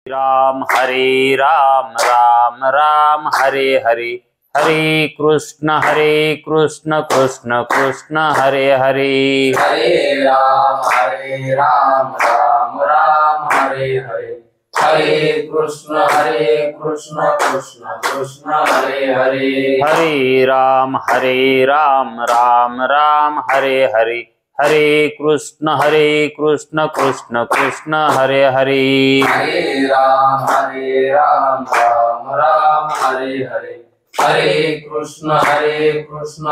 राम राम राम हरे हरे, हरे कृष्ण कृष्ण कृष्ण हरे हरे। हरे राम राम राम हरे हरे, हरे कृष्ण कृष्ण कृष्ण हरे हरे। हरे राम राम राम हरे हरे, हरे कृष्ण कृष्ण कृष्ण हरे हरे। हरे राम राम हरे हरे, हरे कृष्ण कृष्ण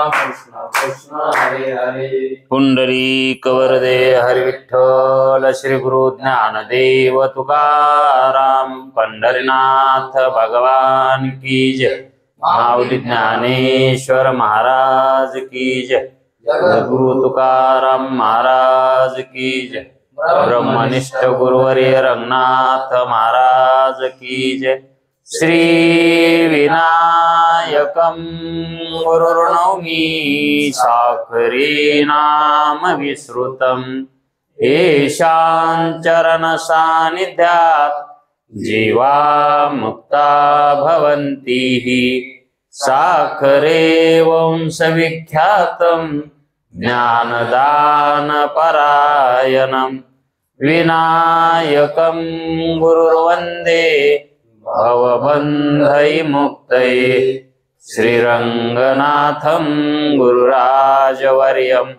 कृष्ण हरे हरे। पुंडरीक वरदे हरि विठ्ठल, श्री गुरु ज्ञानदेव तुकाराम, पंढरीनाथ भगवान की जय, माऊली ज्ञानेश्वर महाराज की जय, गुरु तुकाराम महाराज की जय, ब्रह्मनिष्ठ गुरुवर्य रंगनाथ महाराज की जय। श्री विनायकं गुरुर्नौमि साखरे नाम विश्रुतं, येषां चरण सान्निध्यात् जीवा मुक्ता भवन्ति। साखरे वंशविख्यातं ज्ञानदान परायणं, विनायकं गुरुर्वन्दे भवबन्धविमुक्तये। श्रीरङ्गनाथं गुरुराजवर्यं,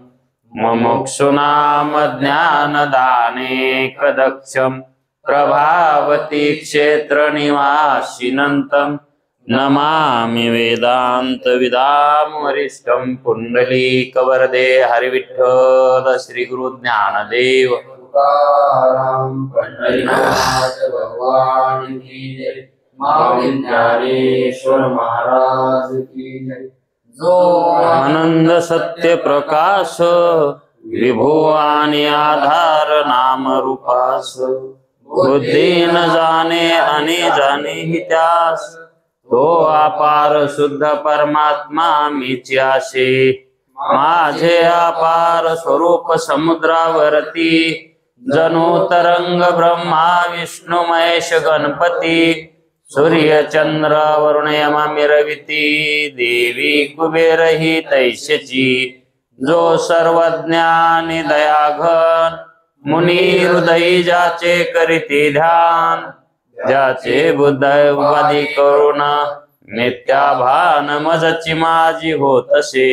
मुमुक्षूणां ज्ञानदानेकदक्षं, प्रभावती क्षेत्रनिवासिनं नमामि वेदान्तविदां वरिष्ठं। पुण्डलीकवरदे हरिविठ्ठल, श्री गुरु ज्ञानदेव तुकाराम, पंढरीनाथ भगवान की जय, माऊली ज्ञानेश्वर महाराज की जय। जो आनंद सत्य प्रकाश, विभू आणि आधार नाम रूपास, बुद्धी न जाणे आणि जाणे हि त्यास, तो अपार शुद्ध परमात्मा मीच आशे। माझे अपार स्वरूप समुद्रावरती, जणू तरंग ब्रह्मा विष्णू महेश गणपती, सूर्य चंद्र वरुण यम मिरविती, देवी कुबेर ही तैशची। जो सर्वज्ञानी दयाघन, मुनी हृदयी ज्याचे करीती ध्यान, ज्याचे बुद्ध उपाधी करुण, मिथ्याभान मजची माझी होतसे।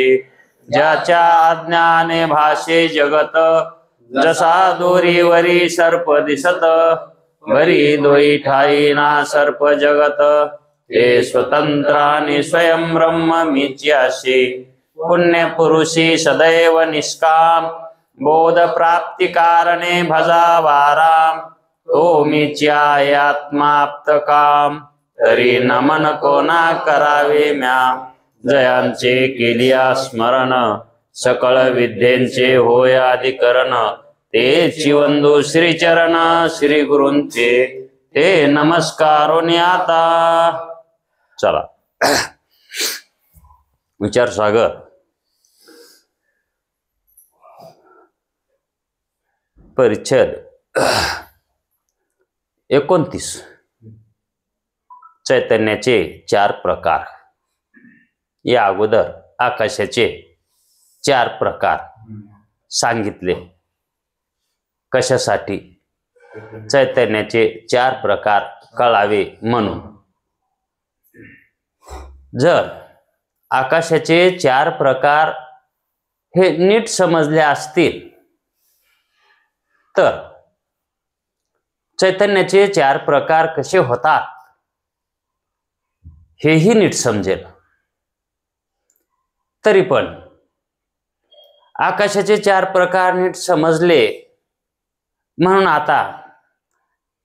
ज्याच्या अज्ञाने भाषे जगत, जसा दोरीवरी सर्प दिसत, बरी दोई ठाई ना सर्प जगत, ते स्वतंत्र आणि स्वयं ब्रह्म मीच आशे। पुण्य पुरुषी सदैव निष्काम, बोध प्राप्ती कारणे भजावा राम, तो मीच आहे आत्माप्त काम, तरी नमन कोणा करावे म्या। जयांचे केलिया स्मरण, सकळ विद्येंचे होय अधिकरण, ते वंदू श्रीचरण श्री गुरूंचे, ते नमस्कारोनी आता। चला विचार सागर परिच्छेद 29, चैतन्याचे 4 प्रकार। या अगोदर आकाशाचे 4 प्रकार सांगितले। कशासाठी? चैतन्याचे 4 प्रकार कळावे म्हणून। जर आकाशाचे 4 प्रकार हे नीट समजले असतील, तर चैतन्याचे 4 प्रकार कसे होतात हेही नीट समजेल। तरी पण आकाशाचे 4 प्रकार नीट समजले म्हणून आता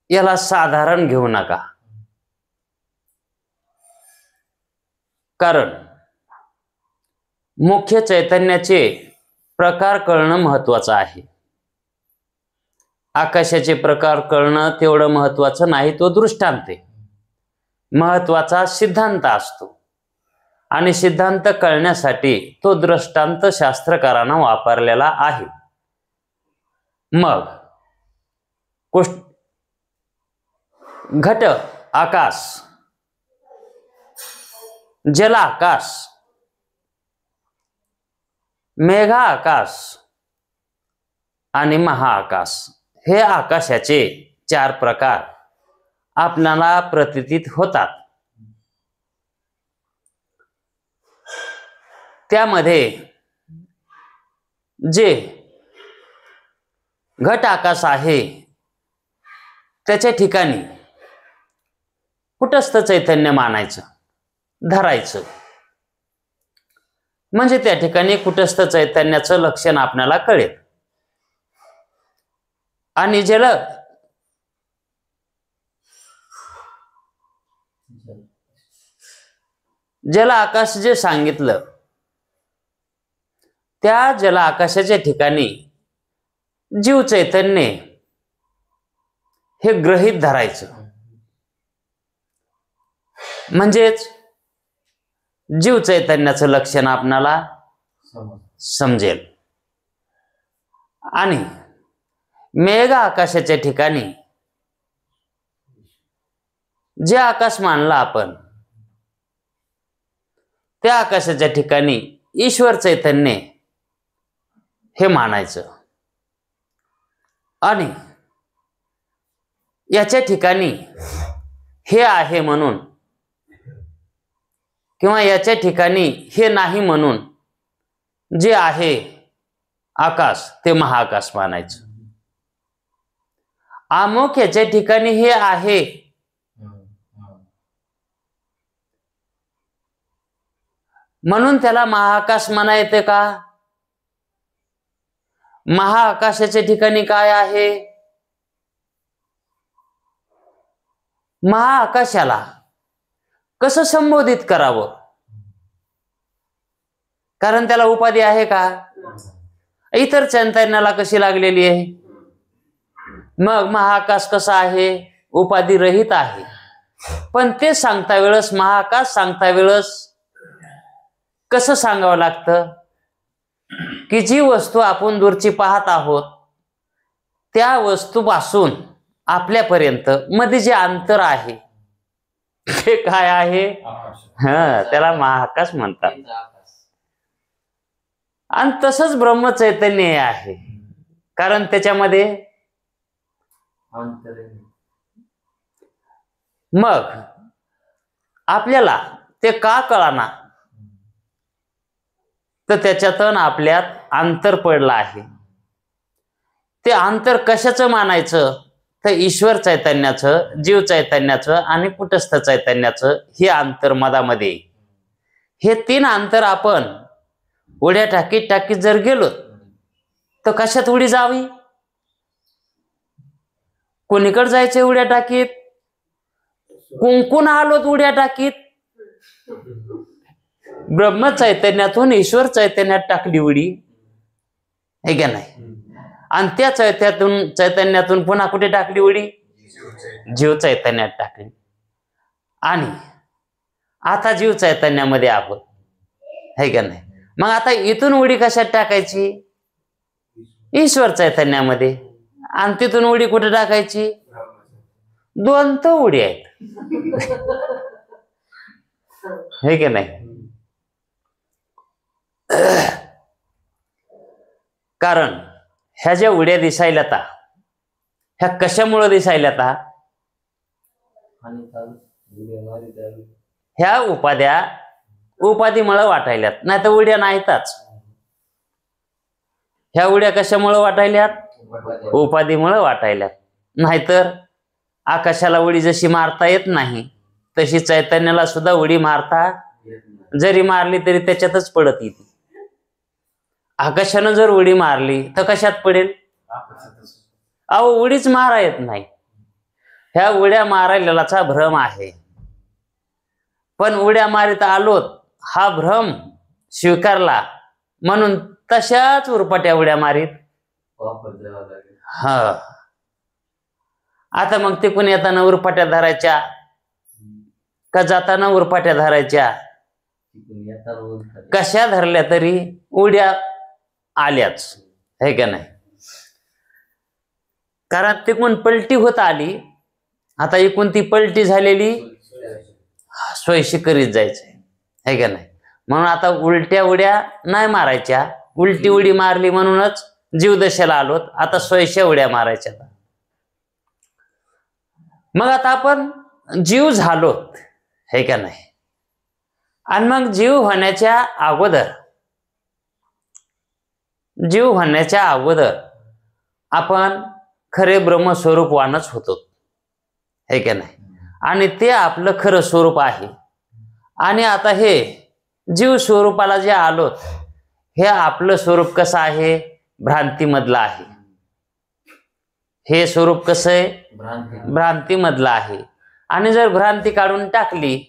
याला साधारण घेऊ नका, कारण मुख्य चैतन्याचे प्रकार कळणं महत्वाचं आहे। आकाशाचे प्रकार कळणं तेवढं महत्वाचं नाही, तो दृष्टांत आहे। महत्वाचा सिद्धांत असतो आणि सिद्धांत कळण्यासाठी तो दृष्टांत शास्त्रकारांना वापरलेला आहे। मग घट आकाश, जल आकाश, मेघा आकाश आणि महाआकाश हे आकाशाचे 4 प्रकार आपल्याला प्रतीत होतात. त्यामध्ये जे घट आकाश आहे त्याच्या ठिकाणी कुटस्थ चैतन्य मानायचं, धरायचं, म्हणजे त्या ठिकाणी कुटस्थ चैतन्याचं लक्षण आपल्याला कळेल. आणि जल आकाश जे सांगितलं त्या जल आकाशाच्या ठिकाणी जीव चैतन्य हे गृहीत धरायचं, म्हणजेच जीव चैतन्याचं लक्षण आपणाला समजेल. आणि मेघ आकाशाच्या ठिकाणी जे आकाश मानला आपण त्या आकाशाच्या ठिकाणी ईश्वर चैतन्य हे मानायचं. आणि याच्या ठिकाणी हे आहे म्हणून किंवा याच्या ठिकाणी हे नाही म्हणून जे आहे आकाश ते महाआकाश मानायचं. अमुक याच्या ठिकाणी हे आहे म्हणून त्याला महाआकाश म्हणा येते का? महाआकाशाच्या ठिकाणी काय आहे? महाआकाशाला कसं संबोधित करावं? कारण त्याला उपाधी आहे का? इतर चैतन्याला कशी लागलेली आहे? मग महाआकाश कसा आहे? उपाधी रहित आहे. पण ते सांगता वेळेस महाआकाश सांगता वेळेस कसं सांगावं लागतं की जी वस्तू आपण दूरची पाहत आहोत त्या वस्तूपासून आपल्यापर्यंत मध्ये जे अंतर आहे ते काय आहे? त्याला महाआकाश म्हणतात. आणि तसंच ब्रह्म चैतन्य आहे, कारण त्याच्यामध्ये मग आपल्याला ते का कळाना? तर त्याच्यातून आपल्यात अंतर पडलं आहे. ते अंतर कशाचं मानायचं? तर ईश्वर चैतन्याचं, जीव चैतन्याचं आणि कुटस्थ चैतन्याचं हे अंतर मधामध्ये. हे 3 अंतर आपण उड्या टाकीत टाकीत जर गेलो तर कशात उडी जावी? कोणीकडे जायचे उड्या टाकीत? कुंकून आलोत उड्या टाकीत. ब्रह्म चैतन्यातून ईश्वर चैतन्यात टाकली उडी, हे का नाही? आणि त्या चैतन्यातून पुन्हा कुठे टाकली उडी? जीव चैतन्यात टाकली. आणि आता जीव चैतन्यामध्ये आहोत, हे का नाही? मग आता इथून उडी कशात टाकायची? ईश्वर चैतन्यामध्ये. आणि तिथून उडी कुठे टाकायची? 2 तर उडी आहेत, हे का नाही? कारण ह्या ज्या उड्या दिसायला ता ह्या कशामुळे दिसायला ता? ह्या उपाधीमुळे वाटायल्यात, नाही तर उड्या नाहीतच. ह्या उड्या कशामुळे वाटायल्यात? उपाधीमुळे वाटायल्यात. नाहीतर आकाशाला उडी जशी मारता येत नाही तशी चैतन्याला सुद्धा उडी मारता जरी मारली तरी त्याच्यातच पडत येते. आकाशानं जर उडी मारली तर कशात पडेल? अहो, उडीच मारा येत नाही. ह्या उड्या मारायलाचा भ्रम आहे. पण उड्या मारित आलोत हा भ्रम स्वीकारला म्हणून तशाच उरपाट्या उड्या मारीत. हा, आता मग तिकून येताना उरपाट्या धरायच्या का जाताना उरपाट्या धरायच्या? कशा धरल्या तरी उड्या आल्याच, हे का नाही? कारण तिकून पलटी होत आली आता एकूण ती पलटी झालेली सोयीशी करीत जायचंय, है का नाही? म्हणून आता उलट्या उड्या नाही मारायच्या, उलटी उडी मारली म्हणूनच जीवदशेला आलोत, आता सोयीच्या उड्या मारायच्या. मग आता आपण जीव झालोत, है का नाही? आणि मग जीव होण्याच्या अगोदर आपण खरे ब्रह्मस्वरूपवानच होतो, है का नाही? आणि ते आपलं खरं स्वरूप आहे. आणि आता हे जीव स्वरूपाला जे आलोत, हे आपलं स्वरूप कसं आहे? भ्रांतीमधलं आहे. हे स्वरूप कसं आहे? भ्रांतीमधलं आहे. आणि जर भ्रांती काढून टाकली,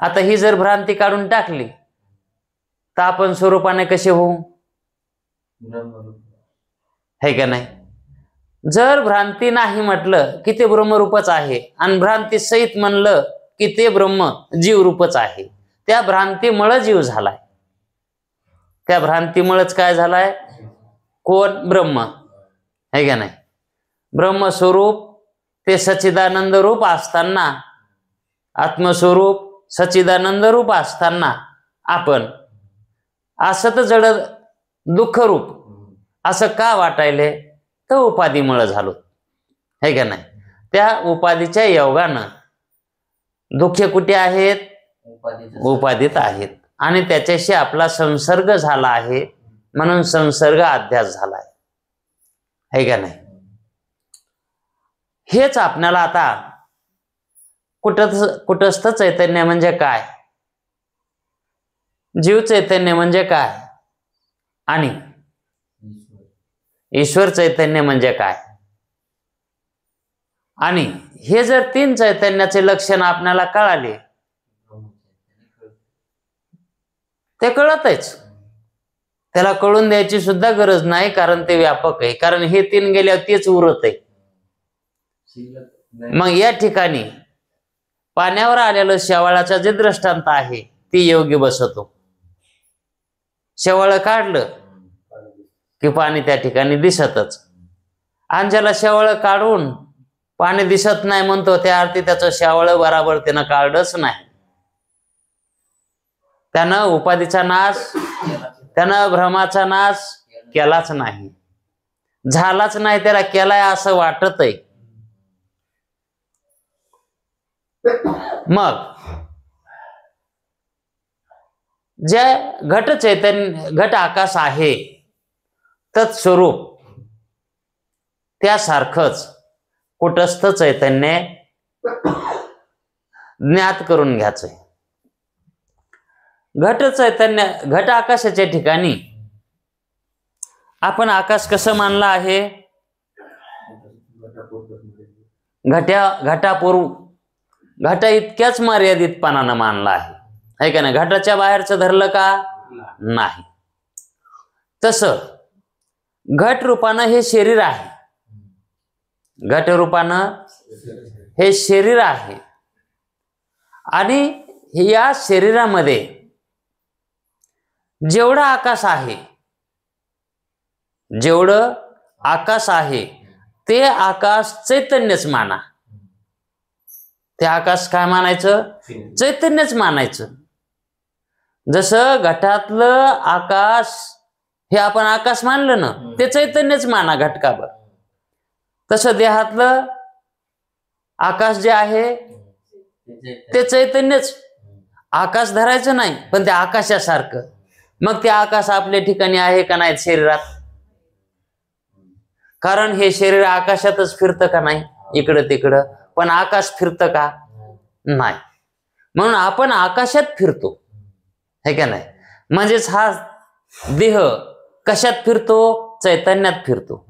आता ही जर भ्रांती काढून टाकली तर आपण स्वरूपाने कसे होऊ? है का नाही? जर भ्रांती नाही म्हटलं की ते ब्रह्मरूपच आहे, आणि भ्रांती सहित म्हणलं की ते ब्रह्म जीवरूपच आहे. त्या भ्रांतीमुळे जीव झालाय. त्या भ्रांतीमुळेच काय झालाय? कोण? ब्रह्म, है का नाही? ब्रह्मस्वरूप ते सच्चिदानंद रूप असताना, आत्मस्वरूप सच्चिदानंद रूप असताना आपण असत जड दुःख रूप असं का वाटायले? तर उपाधीमुळे झालो, है का नाही? त्या उपाधीच्या योगानं दुःखे कुठे आहेत? उपाधीत आहेत. आणि त्याच्याशी आपला संसर्ग झाला आहे, म्हणून संसर्ग अध्यास झाला आहे, है का नाही? हेच आपल्याला आता कुटस्थ चैतन्य म्हणजे काय, जीव चैतन्य म्हणजे काय, आणि ईश्वर चैतन्य म्हणजे काय, आणि हे जर तीन चैतन्याचे लक्षण आपल्याला कळाले, ते कळतच. त्याला कळून द्यायची सुद्धा गरज नाही, कारण ते व्यापक आहे. कारण हे तीन गेल्यावर तेच उरत आहे. मग या ठिकाणी पाण्यावर आलेलं शेवाळाचा जे दृष्टांत आहे ती योगी बसवतो. शेवाळ काढलं की पाणी त्या ठिकाणी दिसतच, आणि ज्याला शेवाळ काढून पाणी दिसत नाही म्हणतो, त्या अर्थी त्याचं शेवाळ बराबर त्यानं काढलंच नाही. त्यानं उपाधीचा नाश, त्यानं भ्रमाचा नाश केलाच नाही, झालाच नाही, त्याला केलाय असं वाटत आहे. मग जे घट चैतन्य, घट आकाश आहे तत्स्वरूप, त्यासारखंच कुटस्थ चैतन्य ज्ञात करून घ्यायचंय. घट चैतन्य, घट आकाशाच्या ठिकाणी आपण आकाश कसं मानलं आहे? घटा इतक्याच मर्यादितपणानं मानला आहे का नाही? घटाच्या बाहेरचं धरलं का? नाही. तसं घट रूपानं हे शरीर आहे, घट रूपानं हे शरीर आहे, आणि या शरीरामध्ये जेवढं आकाश आहे, जेवढं आकाश आहे ते आकाश चैतन्यच माना. ते आकाश काय मानायचं? चैतन्यच मानायचं. जसं घटातलं आकाश हे आपण आकाश मानलं ना, ते चैतन्यच माना घटकावर. तसं देहातलं आकाश जे आहे ते चैतन्यच. आकाश धरायचं नाही, पण त्या आकाशासारखं. मग ते आकाश आपल्या ठिकाणी आहे का नाही शरीरात? कारण हे शरीर आकाशातच फिरतं का नाही? इकडं तिकडं. पण आकाश फिरतं का? नाही. म्हणून आपण आकाशात फिरतो, है का नाही? म्हणजेच हा देह कशात फिरतो? चैतन्यात फिरतो.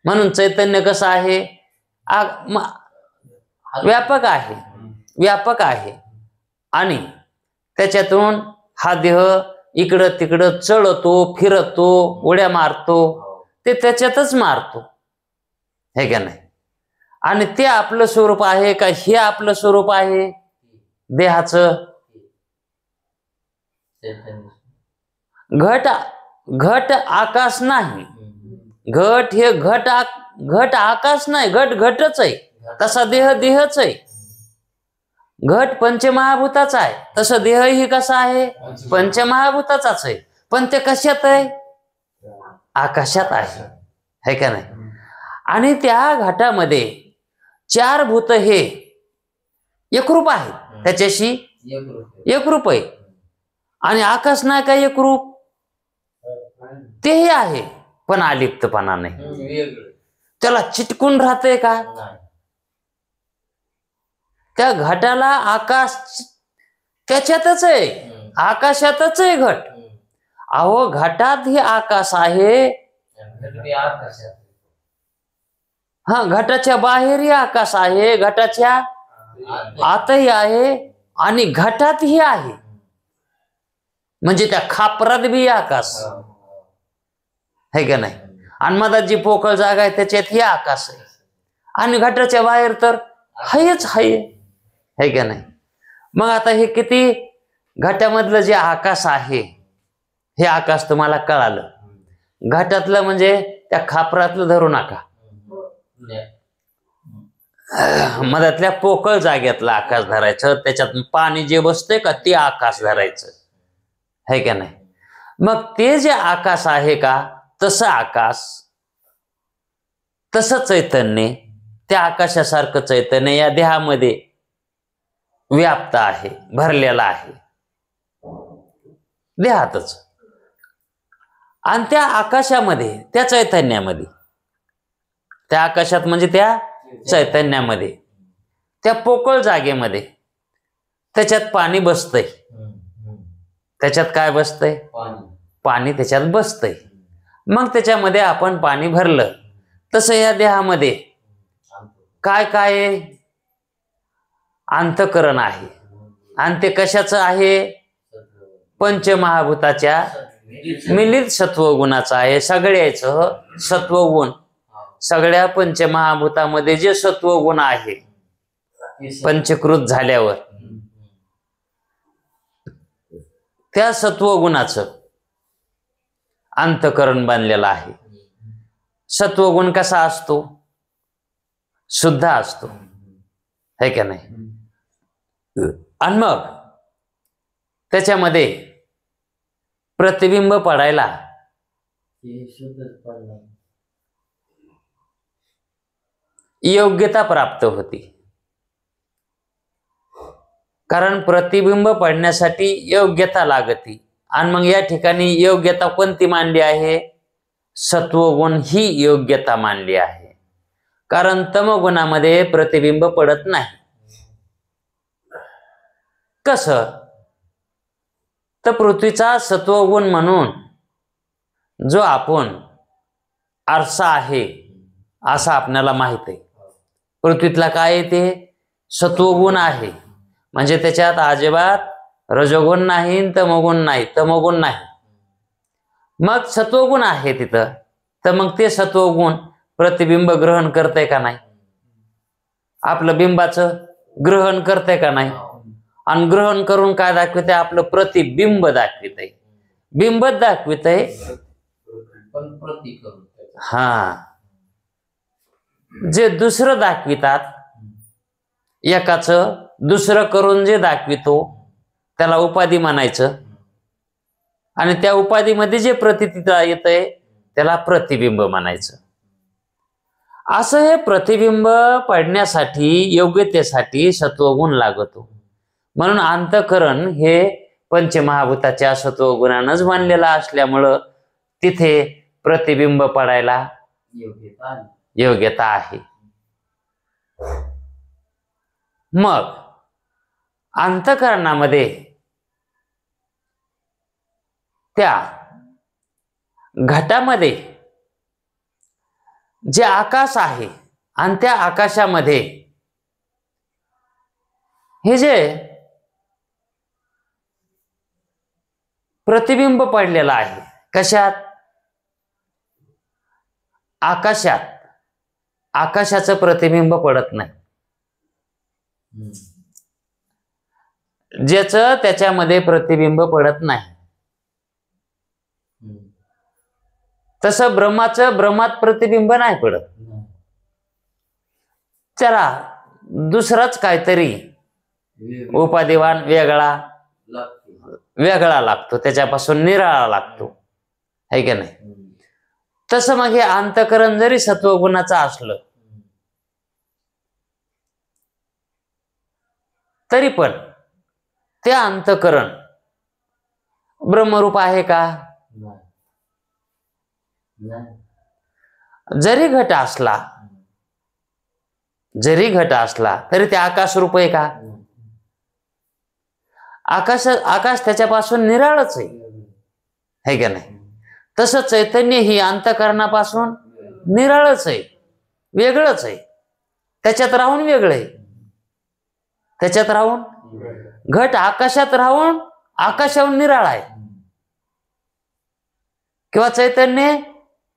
म्हणून चैतन्य कसं आहे? व्यापक आहे, व्यापक आहे. आणि त्याच्यातून हा देह इकडं तिकडं चढतो, फिरतो, उड्या मारतो, ते त्याच्यातच मारतो, है का नाही? आणि ते आपलं स्वरूप आहे का? हे आपलं स्वरूप आहे देहाचं? घट आकाश नाही. घट हे घट आकाश नाही, घटच आहे. तसा देह देहच आहे. घट पंचमहाभूताचा आहे, तसं देहही कसा आहे? पंचमहाभूताचाच आहे. पण ते कशात आहे? आकाशात आहे, है का नाही? आणि त्या घटामध्ये 4 भूत हे एकरूप आहेत, त्याच्याशी एकरूप आहे. आणि आकाश नाही का एकरूप? तेही आहे, पण अलिप्तपणा नाही. त्याला चिटकून राहतंय का? त्या घटाला आकाश त्याच्यातच आहे, आकाशातच आहे घट. अहो घटात ही आकाश आहे, हा घटाच्या बाहेरही आकाश आहे, घटाच्या आतही आहे आणि घटातही आहे. म्हणजे त्या खापरात बी आकाश है का नाही? आणि मधात जी पोकळ जागा आहे त्याच्यात ही आकाश आहे. आणि घटाच्या बाहेर तर हायच हाय, है का नाही? मग आता हे किती घटामधलं जे आकाश आहे, हे आकाश तुम्हाला कळालं. घटातलं म्हणजे त्या खापरातलं धरू नका, मधातल्या पोकळ जाग्यातलं आकाश धरायचं. त्याच्यात पाणी जे बसतंय का ते आकाश धरायचं, है का नाही? मग ते जे आकाश आहे का, तसं आकाश, तसं चैतन्य, त्या आकाशासारखं चैतन्य या देहामध्ये व्याप्त आहे, भरलेला आहे देहातच. आणि त्या आकाशामध्ये, त्या चैतन्यामध्ये, त्या आकाशात म्हणजे त्या चैतन्यामध्ये, त्या पोकळ जागेमध्ये त्याच्यात पाणी बसतंय. त्याच्यात काय बसतंय? पाणी त्याच्यात बसतंय. मग त्याच्यामध्ये आपण पाणी भरलं. तसं या देहामध्ये काय काय आहे? अंतःकरण आहे. आणि ते कशाचं आहे? पंचमहाभूताच्या मिलित सत्वगुणाचं आहे. सगळ्याचं सत्वगुण, सगळ्या पंचमहाभूतामध्ये जे सत्वगुण आहे पंचकृत झाल्यावर, त्या सत्वगुणाचं अंतःकरण बांधलेलं आहे. सत्वगुण कसा असतो? शुद्ध असतो, है का नाही? आणि मग त्याच्यामध्ये प्रतिबिंब पडायला योग्यता प्राप्त होती. कारण प्रतिबिंब पडण्यासाठी योग्यता लागती. आणि मग या ठिकाणी योग्यता कोणती मानली आहे? सत्वगुण ही योग्यता मानली आहे. कारण तमगुणामध्ये प्रतिबिंब पडत नाही. कसं? तर पृथ्वीचा सत्वगुण म्हणून जो आपण आरसा आहे असं आपल्याला माहित आहे. पृथ्वीतला काय आहे? ते सत्वगुण आहे. म्हणजे त्याच्यात अजिबात रजोगुण नाही, तमोगुण नाही, तमोगुण नाही. मग सत्वगुण आहे तिथं, तर मग ते सत्वगुण प्रतिबिंब ग्रहण करतंय का नाही? आपलं बिंबाचं ग्रहण करतंय का नाही? आणि ग्रहण करून काय दाखवितंय? आपलं प्रतिबिंब दाखवितंय, बिंबच दाखवितंय. हा, जे दुसरं दाखवितात, एकाचं दुसरं करून जे दाखवितो त्याला उपाधी म्हणायचं. आणि त्या उपाधीमध्ये जे प्रतितीता येतंय त्याला प्रतिबिंब म्हणायचं. असं हे प्रतिबिंब पडण्यासाठी, योग्यतेसाठी सत्वगुण लागतो. म्हणून अंतःकरण हे पंचमहाभूताच्या सत्वगुणानंच बांधलेलं असल्यामुळं तिथे प्रतिबिंब पडायला योग्यता आहे. मग अंतःकरणामध्ये त्या घटामध्ये जे आकाश आहे आणि त्या आकाशामध्ये हे जे प्रतिबिंब पडलेलं आहे, कशात? आकाशात. आकाशाचं प्रतिबिंब पडत नाही. ज्याचं त्याच्यामध्ये प्रतिबिंब पडत नाही. तसं ब्रह्माचं ब्रह्मात प्रतिबिंब नाही पडत. त्याला दुसराच काहीतरी उपादेवान वेगळा लागतो, त्याच्यापासून निराळा लागतो, है की नाही? तसं मग हे अंतःकरण जरी सत्वगुणाचं असलं तरी पण ते अंतःकरण ब्रह्मरूप आहे का? जरी घट असला तरी ते आकाश रूप आहे का? आकाश त्याच्यापासून निराळच आहे का नाही? तसं चैतन्य ही अंतःकरणापासून निराळच आहे, वेगळंच आहे, त्याच्यात राहून वेगळं आहे, त्याच्यात राहून. घट आकाशात राहून आकाशाहून निराळा आहे, किंवा चैतन्य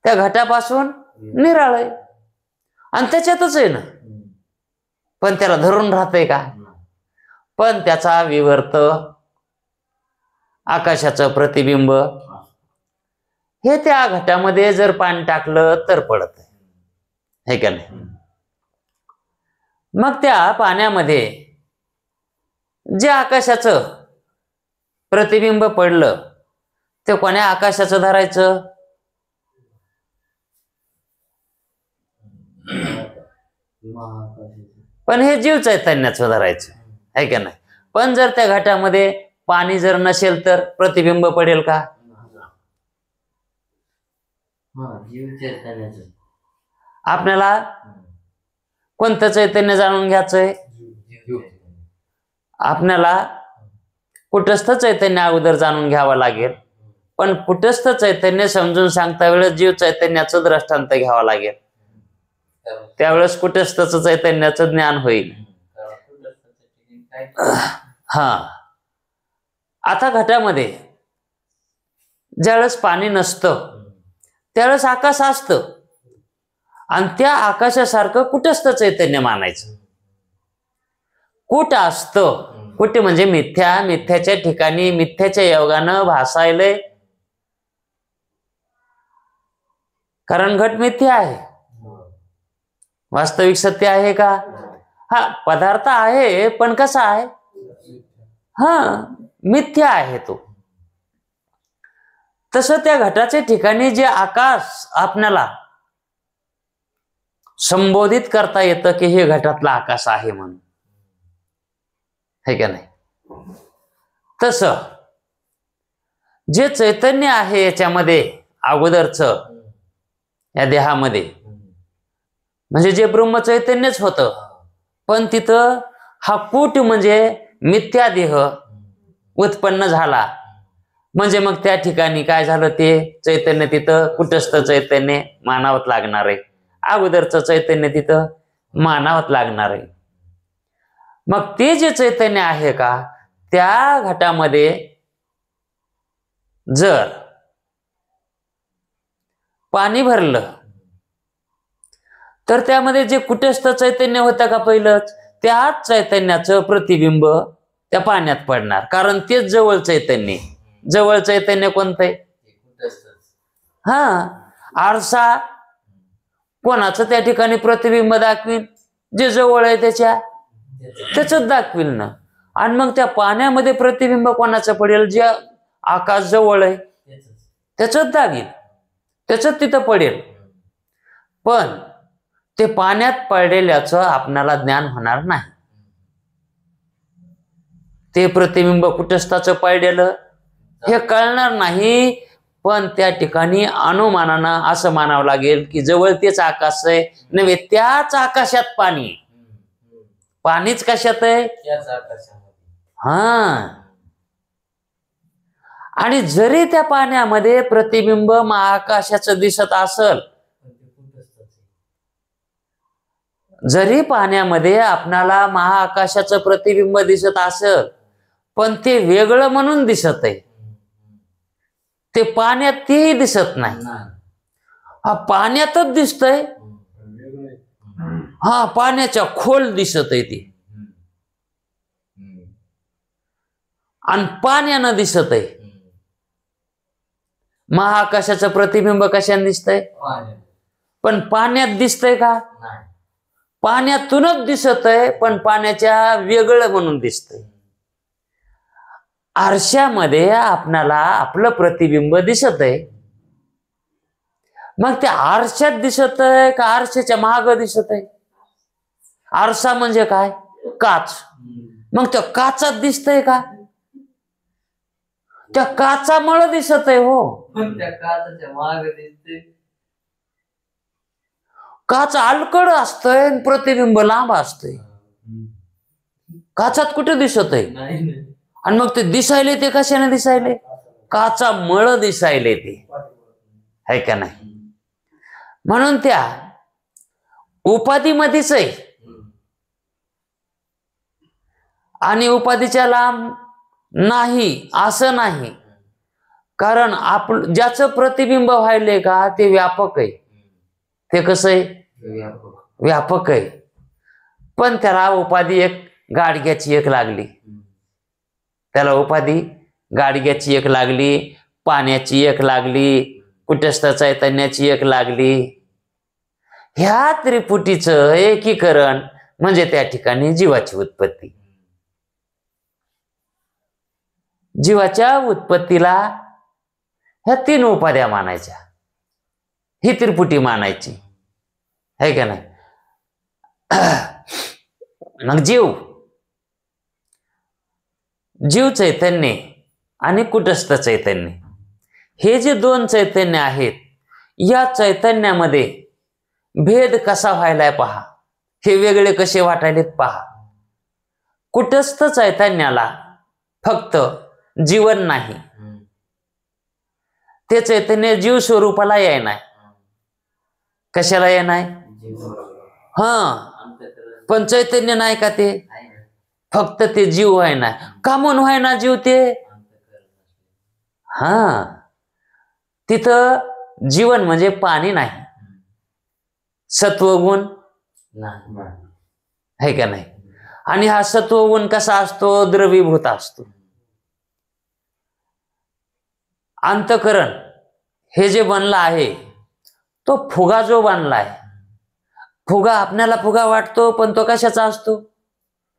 त्या घटापासून निराळ आहे आणि त्याच्यातच आहे ना, पण त्याला धरून राहतंय का? पण त्याचा विवर्त आकाशाचं प्रतिबिंब हे त्या घटामध्ये जर पाणी टाकलं तर पडत आहे का नाही? मग त्या पाण्यामध्ये जे आकाशाचं प्रतिबिंब पडलं ते कोण्या आकाशाचं धरायचं? पण हे जीव चैतन्याचं धरायचं, आहे का नाही? पण जर त्या घटामध्ये पाणी जर नसेल तर प्रतिबिंब पडेल का? आपल्याला कोणतं चैतन्य जाणून घ्यायचंय? आपल्याला कुटस्थ चैतन्य अगोदर जाणून घ्यावं लागेल, पण कुटस्थ चैतन्य समजून सांगता वेळेस जीव चैतन्याचं दृष्टांत घ्यावं लागेल, त्यावेळेस कुटस्थच चैतन्याचं ज्ञान होईल. हा, आता घटामध्ये ज्यावेळेस पाणी नसतं त्यावेळेस आकाश असतं आणि त्या आकाशासारखं कुटस्थ चैतन्य मानायचं. कुठ असतं, कुठे म्हणजे मिथ्याच्या ठिकाणी मिथ्याच्या योगानं भासायलंय, कारण घट मिथ्या आहे, वास्तविक सत्य आहे का? हा, पदार्थ आहे पण कसा आहे? हा, मिथ्या आहे तो. तसं त्या घटाच्या ठिकाणी जे आकाश आपल्याला संबोधित करता येतं की हे घटातला आकाश आहे म्हणून, है का नाही? तसं जे चैतन्य आहे याच्यामध्ये अगोदरच या देहामध्ये, म्हणजे जे ब्रह्म चैतन्यच होतं, पण तिथं हा कूट म्हणजे मिथ्या देह उत्पन्न झाला, म्हणजे मग त्या ठिकाणी काय झालं? ते चैतन्य तिथं कुटस्थ चैतन्य मानावत लागणार आहे, अगोदरचं चैतन्य तिथं मानावत लागणार आहे. मग ते जे चैतन्य आहे का, त्या घटामध्ये जर पाणी भरलं तर त्यामध्ये जे कुटस्थ चैतन्य होतं का पहिलंच, त्याच चैतन्याचं प्रतिबिंब त्या पाण्यात पडणार, कारण तेच जवळ चैतन्य. जवळ चैतन्य कोणतं आहे? हा, आरसा कोणाचं त्या ठिकाणी प्रतिबिंब दाखवील? जे जवळ आहे त्याच दाखवील ना. आणि मग त्या पाण्यामध्ये प्रतिबिंब कोणाचं पडेल? जे आकाश जवळ आहे त्याच दाखवील, त्याच तिथं पडेल. पण ते पाण्यात पडलेल्याचं आपणाला ज्ञान होणार नाही. ते प्रतिबिंब कुटस्थाचं पडलेलं हे कळणार नाही, पण त्या ठिकाणी अनुमानानं असं मानावं लागेल की जवळ तेच आकाश आहे नव्हे, त्याच आकाशात पाणी. पाणीच कशात आहे? हा, आणि जरी त्या पाण्यामध्ये प्रतिबिंब महाआकाशाचं दिसत असल, जरी पाण्यामध्ये आपणाला महाआकाशाचं प्रतिबिंब दिसत असेल, पण ते वेगळं म्हणून दिसत आहे, ते पाण्यात तेही दिसत नाही. हा, पाण्यातच दिसतंय, हा, पाण्याच्या खोल दिसत आहे ती, आणि पाण्यानं दिसत आहे. महाआकाशाचं प्रतिबिंब कशाने दिसतंय? पण पाण्यात दिसतंय का? पाण्यातूनच दिसत आहे, पण पाण्याच्या वेगळं म्हणून दिसतंय. आरशामध्ये आपणाला आपलं प्रतिबिंब दिसत आहे. मग ते आरशात दिसत आहे का आरशाच्या माग दिसत आहे? आरसा म्हणजे काय? काच. मग त्या काचात दिसतंय का? त्या काचामुळे दिसत आहे. हो, पण त्या काचाच्या माग दिसते. काच अलकड असतंय आणि प्रतिबिंब लांब असतंय. काचात कुठे दिसत आहे? नाही. आणि मग ते दिसायले ते कशाने दिसायले? काचा मळ दिसायले ते, है का नाही? म्हणून त्या उपाधीमध्येच आहे आणि उपाधीच्या लांब नाही असं नाही. कारण ज्याचं प्रतिबिंब व्हायले का ते व्यापक आहे. ते कसं आहे? व्यापक आहे. पण त्याला उपाधी एक गाडग्याची एक लागली. त्याला उपाधी गाडग्याची एक लागली, पाण्याची एक लागली, कुटस्थ चैतन्याची एक लागली. ह्या त्रिपुटीचं एकीकरण म्हणजे त्या ठिकाणी जीवाची उत्पत्ती. जीवाच्या उत्पत्तीला ह्या 3 उपाध्या मानायच्या, ही त्रिपुटी मानायची, है का नाही? मग जीव चैतन्य आणि कुटस्थ चैतन्य हे जे 2 चैतन्य आहेत, या चैतन्यामध्ये भेद कसा व्हायलाय पहा. हे वेगळे कसे वाटायलेत पहा. कुटस्थ चैतन्याला फक्त जीवन नाही, ते चैतन्य जीव स्वरूपाला येणार. कशाला येणार? पण चैतन्य नाही का ते? फक्त ते जीव आहे ना. का म्हणून व्हाय ना जीव ते? तिथं जीवन म्हणजे पाणी नाही, सत्वगुण आहे का नाही? आणि हा सत्वगुण कसा असतो? द्रवीभूत असतो. अंतःकरण हे जे बनला आहे तो फुगा जो बनलाय, फुगा आपल्याला फुगा वाटतो, पण तो कशाचा असतो?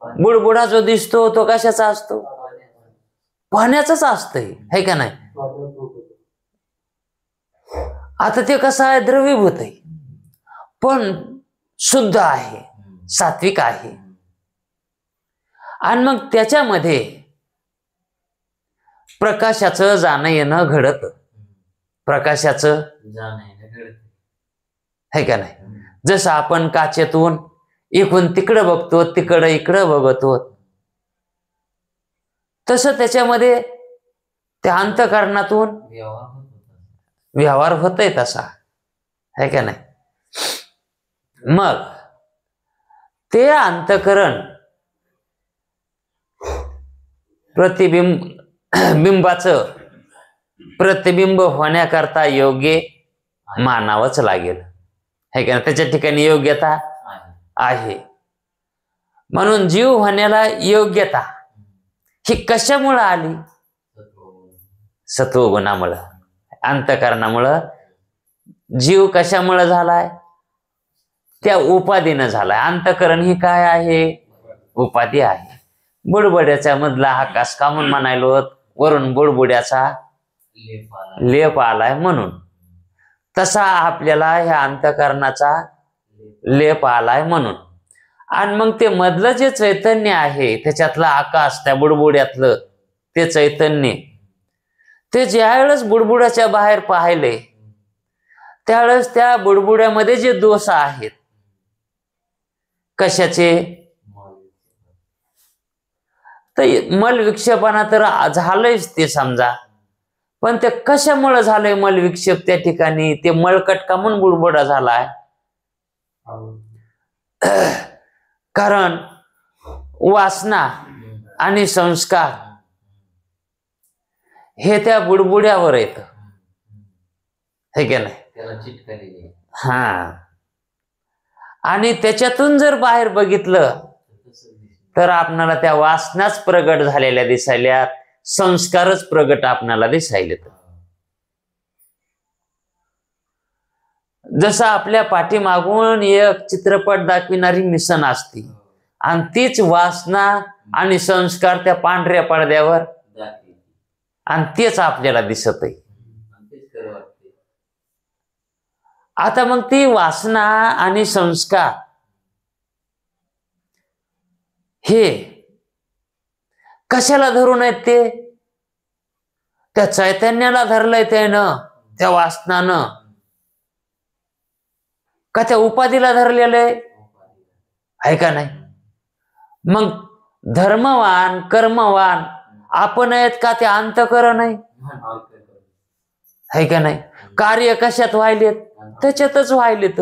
बुडबुडा जो दिसतो तो कशाचा असतो? पाण्याचाच असतंय, है का नाही? आता ते कसं आहे? द्रवीभूत आहे, पण शुद्ध आहे, सात्विक आहे. आणि मग त्याच्यामध्ये प्रकाशाचं जाणं येणं घडत. प्रकाशाचं है का नाही? जसं आपण काचेतून इकडून तिकडं बघतो, तिकडं इकडं बघतो, तसं त्याच्यामध्ये त्या अंतःकरणातून व्यवहार होतोय तसा, है का नाही? मग ते अंतःकरण बिंबाचं प्रतिबिंब होण्याकरता योग्य मानावंच लागेल, है का? त्याच्या ठिकाणी योग्यता आहे. म्हणून जीव होण्याला योग्यता ही कशामुळं आली? सत्वगुणामुळं, अंतःकरणामुळं. जीव कशामुळं झालाय? त्या उपाधीनं झालाय. अंतःकरण ही काय आहे? उपाधी आहे. बुडबुड्याच्या मधला आकाश का म्हणून म्हणायलो? वरून बुडबुड्याचा लेप आलाय म्हणून. तसा आपल्याला ह्या अंतःकरणाचा लेप आलाय म्हणून. आणि मग ते मधलं जे चैतन्य आहे, त्याच्यातलं आकाश, त्या बुडबुड्यातलं ते चैतन्य, ते ज्यावेळेस बुडबुड्याच्या बाहेर पाहिले त्यावेळेस त्या बुडबुड्यामध्ये जे दोष आहेत, कशाचे? तर मल विक्षेपणा तर झालंच ते समजा, पण ते कशामुळे झालंय मल विक्षेप? त्या ठिकाणी ते मळकट का म्हणून बुडबुडा झालाय? कारण वासना आणि संस्कार हे त्या बुडबुड्यावर येत, है का नाही? आणि त्याच्यातून जर बाहेर बघितलं तर आपणाला त्या वासनाच प्रगट झालेल्या दिसायल्यात, संस्कारच प्रगट आपणाला दिसायलेत. जसं आपल्या पाठीमागून एक चित्रपट दाखविणारी मिशन असते आणि तीच वासना आणि संस्कार त्या पांढऱ्या पडद्यावर आणि तेच आपल्याला दिसत आहे. आता मग ती वासना आणि संस्कार हे कशाला धरून आहेत? ते त्या चैतन्याला धरलंय त्यानं, त्या वासनानं, का त्या उपाधीला धरलेलं आहे का नाही? मग धर्मवान कर्मवान आपण आहेत का ते अंतःकरण आहे का नाही? कार्य कशात व्हायलेत? त्याच्यातच व्हायलेत.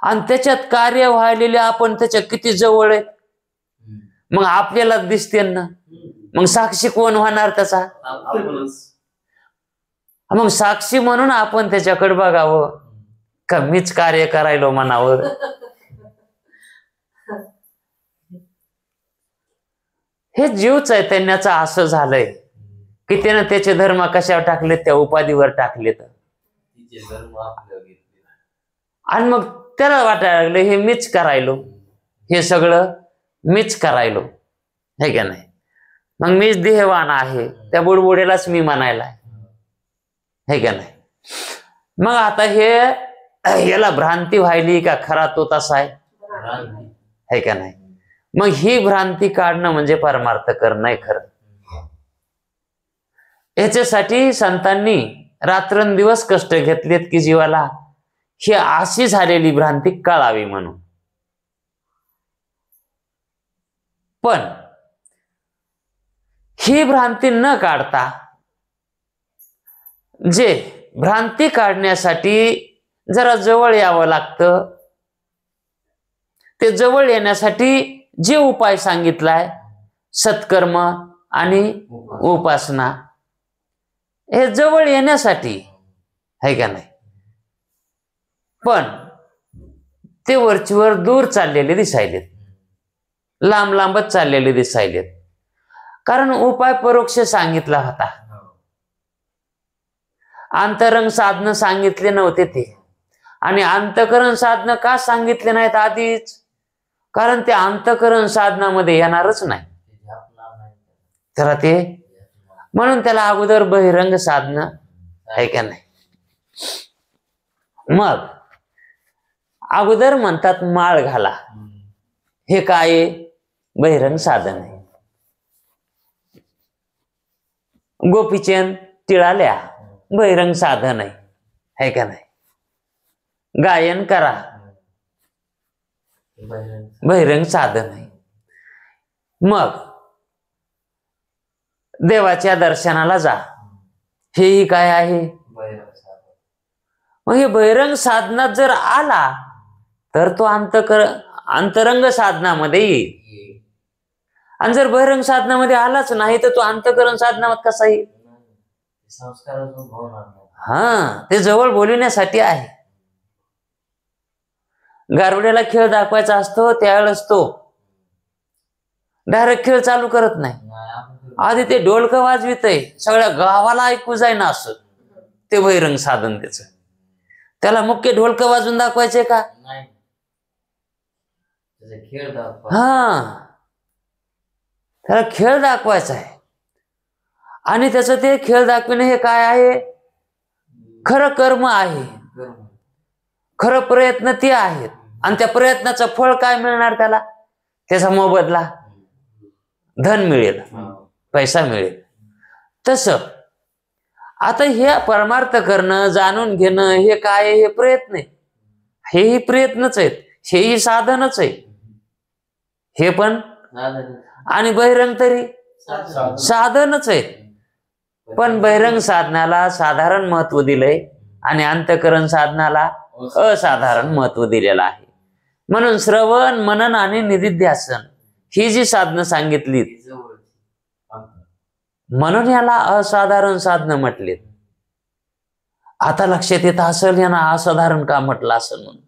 आणि त्याच्यात कार्य व्हायलेले आपण त्याच्या किती जवळ आहेत मग आपल्याला दिसते ना. मग साक्षी कोण होणार त्याचा? मग साक्षी म्हणून आपण त्याच्याकडे बघावं का मीच कार्य करायलो म्हणावं. हे जीव चैतन्याचं असं झालंय की त्यानं त्याचे धर्म कशावर टाकलेत? त्या उपाधीवर टाकलेत. आणि मग त्याला वाटायला लागलं हे मीच करायलो, हे सगळं मीच करायलो, हे का नाही? मग मीच देहवान आहे, त्या बुडबुडेलाच मी म्हणायला, हे का नाही? मग आता याला भ्रांती व्हायली का खरा तो तसा आहे का नाही? मग ही भ्रांती काढणं म्हणजे परमार्थ करणं आहे खरं. याच्यासाठी संतांनी रात्रंदिवस कष्ट घेतलेत की जीवाला ही अशी झालेली भ्रांती कळावी म्हणून. पण ही भ्रांती न काढता जे भ्रांती काढण्यासाठी जरा जवळ यावं लागतं, ते जवळ येण्यासाठी जे उपाय सांगितलाय सत्कर्म आणि उपासना, हे जवळ येण्यासाठी आहे का नाही? पण ते वरचीवर दूर चाललेले दिसायलेत, लांब लांबच चाललेले दिसायलेत. कारण उपाय परोक्ष सांगितला होता, अंतरंग साधनं सांगितले नव्हते ते. आणि अंतकरण साधनं का सांगितले नाहीत आधीच? कारण ते अंतकरण साधनामध्ये येणारच नाही त्याला ते, म्हणून त्याला अगोदर बहिरंग साधनं आहे का नाही? मग अगोदर म्हणतात माळ घाला, हे काय? बहिरंग साधन आहे. गोपीचंद टिळाल्या, बहिरंग साधन आहे का नाही? गायन करा, बहिरंग साधन आहे. मग देवाच्या दर्शनाला जा, हेही काय आहे? मग हे बहिरंग साधनात जर आला तर तो अंतरंग साधनामध्ये येईल. आणि जर बहिरंग साधनामध्ये आलाच नाही तर तो अंतकरण साधनात कसा येईल? ते जवळ बोलवण्यासाठी आहे. गारुड्याला खेळ दाखवायचा असतो त्यावेळेस तो डायरेक्ट खेळ चालू करत नाही, आधी ते ढोलकं वाजवितय, सगळ्या गावाला ऐकू जाईना असं ते बहिरंग साधन त्याच. त्याला मुख्य ढोलकं वाजून दाखवायचे का? त्याला खेळ दाखवायचा आहे. आणि त्याचं ते खेळ दाखविणे हे काय आहे? खरं कर्म आहे, खरं प्रयत्न ते आहेत. आणि त्या प्रयत्नाचं फळ काय मिळणार त्याला? त्याचा मोबदला धन मिळेल, पैसा मिळेल. तसं आता हे परमार्थ करणं, जाणून घेणं हे काय? हे प्रयत्न आहे, हेही प्रयत्नच आहेत, हेही साधनच आहे, हे पण. आणि बहिरंग तरी साधनच आहे. पण बहिरंग साधनाला साधारण महत्व दिलंय आणि अंतकरण साधनाला असाधारण महत्व दिलेलं आहे. म्हणून श्रवण, मनन आणि निधिध्यासन ही जी साधनं सांगितली म्हणून याला असाधारण साधनं म्हटलीत. आता लक्षात येत असेल यांना असाधारण का म्हटलं असेल म्हणून,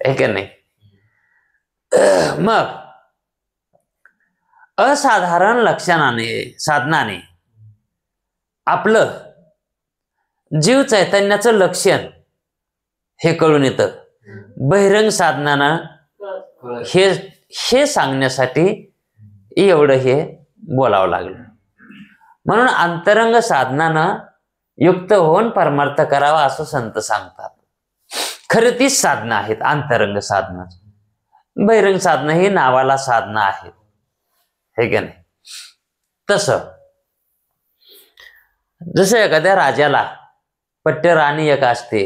आहे का नाही? मग असाधारण लक्षणाने साधनाने आपलं जीव चैतन्याचं लक्षण हे कळून येतं. बहिरंग साधनानं हे सांगण्यासाठी एवढं हे बोलावं लागलं. म्हणून अंतरंग साधनानं युक्त होऊन परमार्थ करावा असं संत सांगतात. खरं तीच साधनं आहेत अंतरंग साधनं. बहिरंग साधनं ही नावाला साधनं आहेत, हे की नाही. तसं जसं एखाद्या राजाला पट्ट राणी एक असते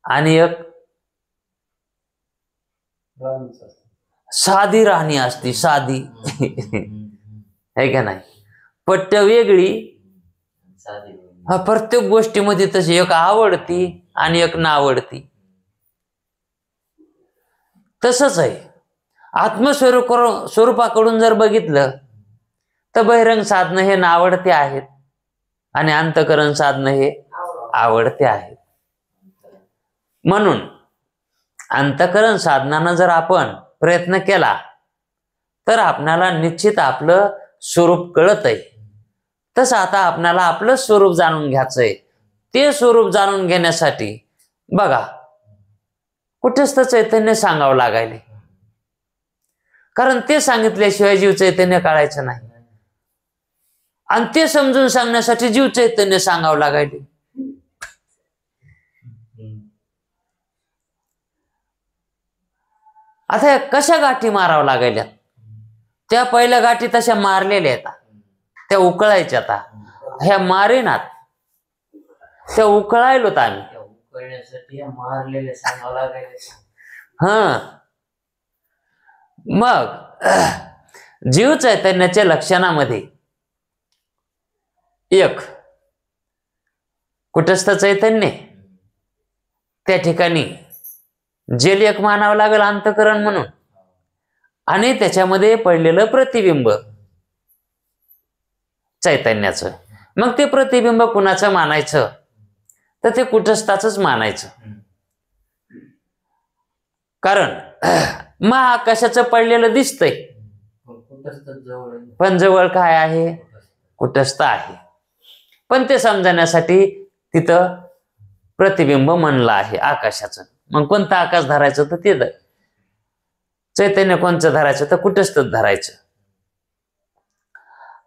आणि एक साधी राणी असती, साधी, है का नाही. पट्ट वेगळी, प्रत्येक गोष्टीमध्ये तशी एक आवडती आणि एक नावडती. तसंच आहे स्वरूपाकडून जर बघितलं तर बहिरंग साधनं हे नावडते आहेत आणि अंतकरण साधनं हे आवडते आहेत. म्हणून अंतकरण साधनानं जर आपण प्रयत्न केला तर आपणाला निश्चित आपलं स्वरूप कळत आहे. तसं आता आपणाला आपलं स्वरूप जाणून घ्यायचंय. ते स्वरूप जाणून घेण्यासाठी बघा कुठेच तर चैतन्य सांगावं लागायले, कारण ते सांगितल्याशिवाय जीव चैतन्य काढायचं नाही. आणि ते समजून सांगण्यासाठी जीव चैतन्य सांगावं लागायले. आता कशा गाठी मारावं लागायल्या? त्या पहिल्या गाठी तशा मारलेल्या आहेत, त्या उकळायच्या. आता ह्या मारेनात, त्या उकळायलोत आम्ही. उकळण्यासाठी मारलेले सांगावं लागायले. मग जीव चैतन्याच्या लक्षणामध्ये एक कुटस्थ चैतन्य, त्या ठिकाणी जेल एक मानावं लागेल अंतकरण म्हणून, आणि त्याच्यामध्ये पडलेलं प्रतिबिंब चैतन्याचं. मग ते प्रतिबिंब कुणाचं मानायचं तर ते कुटस्थाचंच मानायचं. कारण महाआकाशाचं पडलेलं दिसतंय पण जवळ काय आहे? कुटस्थ आहे. पण ते समजण्यासाठी तिथं प्रतिबिंब म्हणलं आहे आकाशाचं. मग कोणतं आकाश धरायचं तर ते चैतन्य कोणचं धरायचं तर कुटस्थच धरायचं.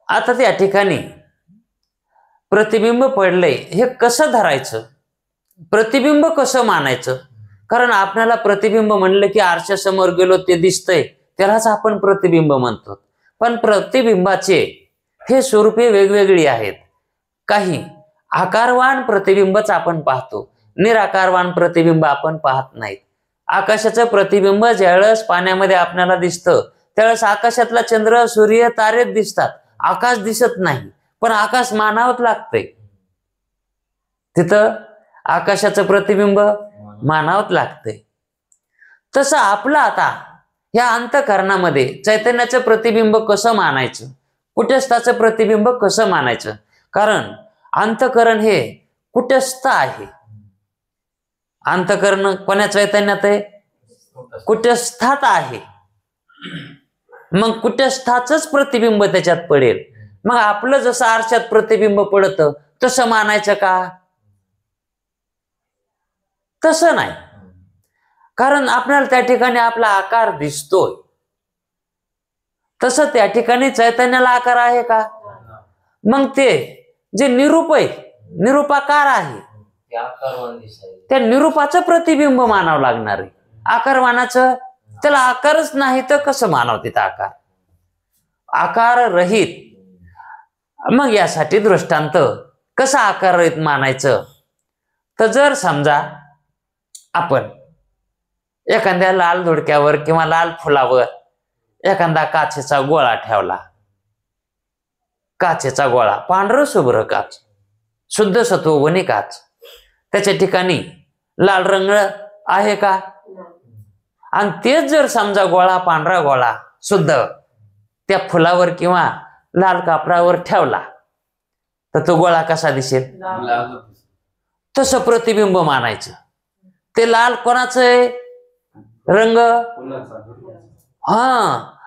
आता त्या ठिकाणी प्रतिबिंब पडलंय हे कसं धरायचं, प्रतिबिंब कसं मानायचं? कारण आपल्याला प्रतिबिंब म्हणलं की आरशासमोर गेलो ते दिसतंय त्यालाच आपण प्रतिबिंब म्हणतो. पण प्रतिबिंबाचे हे स्वरूपे वेगवेगळी आहेत. काही आकारवान प्रतिबिंबच आपण पाहतो, निराकारवान प्रतिबिंब आपण पाहत नाहीत. आकाशाचं प्रतिबिंब ज्यावेळेस पाण्यामध्ये आपल्याला दिसतं त्यावेळेस आकाशातला चंद्र सूर्य तारेच दिसतात, आकाश दिसत नाही. पण आकाश मानावंच लागतंय. तिथं आकाशाचं प्रतिबिंब मानावंच लागतंय. तसं आपलं आता ह्या अंतःकरणामध्ये चैतन्याचं प्रतिबिंब कसं मानायचं, कुटस्थाचं प्रतिबिंब कसं मानायचं? कारण अंतःकरण हे कुटस्थ आहे. अंतःकरण कोण्या चैतन्यात आहे? कुटस्थात आहे. मग कुटस्थाचंच प्रतिबिंब त्याच्यात पडेल. मग आपलं जसं आरशात प्रतिबिंब पडतं तसं मानायचं का? तसं नाही. कारण आपल्याला त्या ठिकाणी आपला आकार दिसतोय, तसं त्या ठिकाणी चैतन्याला आकार आहे का? मग ते जे निरूप आहे, निरूपाकार आहे, त्या निरूपाचं प्रतिबिंब मानावं लागणार आहे. आकारवानाचं त्याला आकारच नाही तर कसं मानावं तिथं आकार? आकार रहित. मग यासाठी दृष्टांत कसं आकार रहित मानायचं तर जर समजा आपण एखाद्या लाल धुडक्यावर किंवा लाल फुलावर एखादा काचेचा गोळा ठेवला, काचेचा गोळा, पांढरं शुभ्र काच, शुद्ध सत्वगुणी काच, त्याच्या ठिकाणी लाल रंग आहे का? आणि तेच जर समजा गोळा, पांढरा गोळा शुद्ध त्या फुलावर किंवा लाल कापडावर ठेवला तर तो गोळा कसा दिसेल? तसं प्रतिबिंब मानायचं. ते लाल कोणाचं आहे? रंग.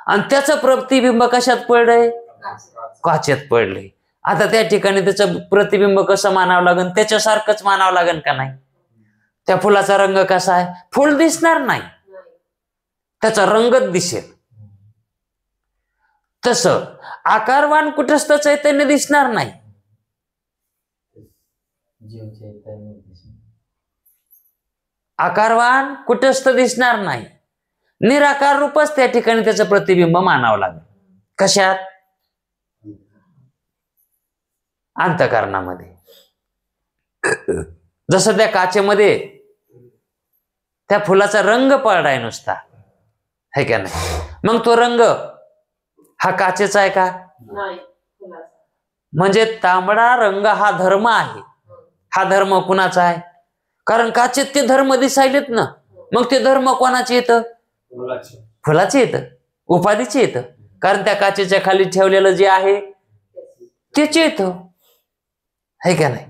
आणि त्याचं प्रतिबिंब कशात पडलंय? काचेत पडलंय. आता त्या ठिकाणी त्याचं प्रतिबिंब कसं मानावं लागेल? त्याच्यासारखंच मानावं लागेल का नाही? त्या फुलाचा रंग कसा आहे? फुल दिसणार नाही, त्याचा रंगच दिसेल. तसं आकारवान कुटस्थ चैतन्य दिसणार नाही. आकारवान कुटस्थ दिसणार नाही, निराकार रूपच त्या ठिकाणी त्याचं प्रतिबिंब मानावं लागेल. कशात? अंतःकरणामध्ये. जसं त्या काचेमध्ये त्या फुलाचा रंग पडलाय नुसता, है का नाही? मग तो रंग हा काचेचा आहे का? म्हणजे तांबडा रंग हा धर्म आहे. हा धर्म कुणाचा आहे? कारण काचेत ते धर्म दिसायलेत ना. मग ते धर्म कोणाचे येतं? फुलाचे येतं, उपाधीचे येतं. कारण त्या काचेच्या खाली ठेवलेलं जे आहे त्याचे येतं, है का नाही?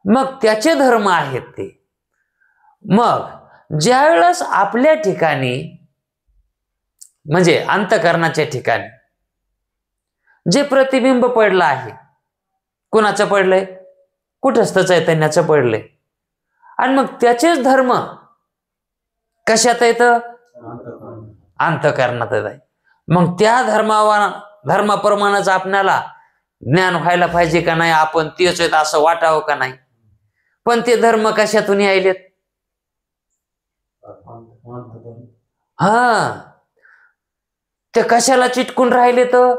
मग त्याचे धर्म आहेत ते. मग ज्या वेळेस आपल्या ठिकाणी म्हणजे अंतःकरणाच्या ठिकाणी जे प्रतिबिंब पडलं आहे, कुणाचं पडलंय? कुटस्थ चैतन्याचं पडलंय. आणि मग त्याचेच धर्म कशात येतं? अंतःकरणात आहे. मग त्या धर्माप्रमाणेच आपल्याला ज्ञान व्हायला पाहिजे का नाही? आपण तेच आहेत असं वाटावं का नाही? पण ते धर्म कशातून यायलेत? हा, ते कशाला चिटकून राहिले? तर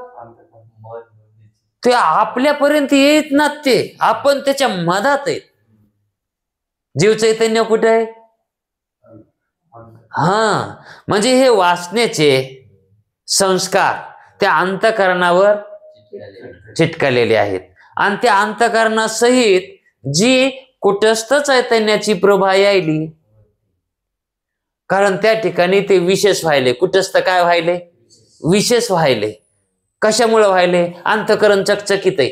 ते आपल्यापर्यंत येत ना, ते आपण त्याच्या मधात आहेत. जीव चैतन्य कुठे आहे? हा, म्हणजे हे वासनेचे संस्कार त्या अंतःकरणावर चिटकलेले आहेत. आणि त्या अंतःकरणासहित जी कुटस्थ चैतन्याची प्रभा यायली, कारण त्या ठिकाणी ते विशेष व्हायले. कुटस्थ काय व्हायले? विशेष व्हायले. कशामुळे व्हायले? अंतःकरण चकचकित आहे.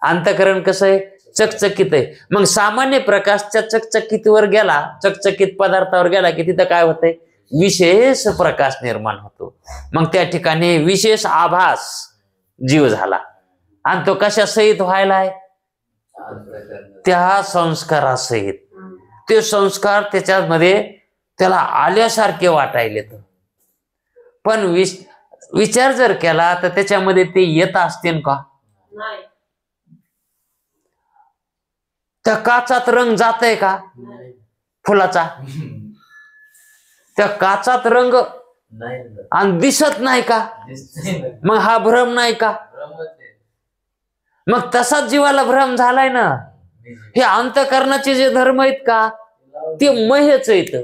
अंतःकरण कसं आहे? चकचकित आहे. मग सामान्य प्रकाशच्या चकचकितवर गेला, चकचकित पदार्थावर गेला की तिथं काय होतंय? विशेष प्रकाश निर्माण होतो. मग त्या ठिकाणी विशेष आभास जीव झाला. आणि तो कशासहित व्हायलाय? त्या संस्कारासहित. ते संस्कार त्याच्यामध्ये त्याला आल्यासारखे वाटायले. पण विचार जर केला तर त्याच्यामध्ये ते येत असतील का? त्या काचात रंग जातय का फुलाचा? त्या काचात रंग आणि दिसत नाही का? मग हा भ्रम नाही का? मग तसाच जीवाला भ्रम झालाय ना. हे अंतःकरणाचे जे धर्म आहेत का, ते मयच आहेत.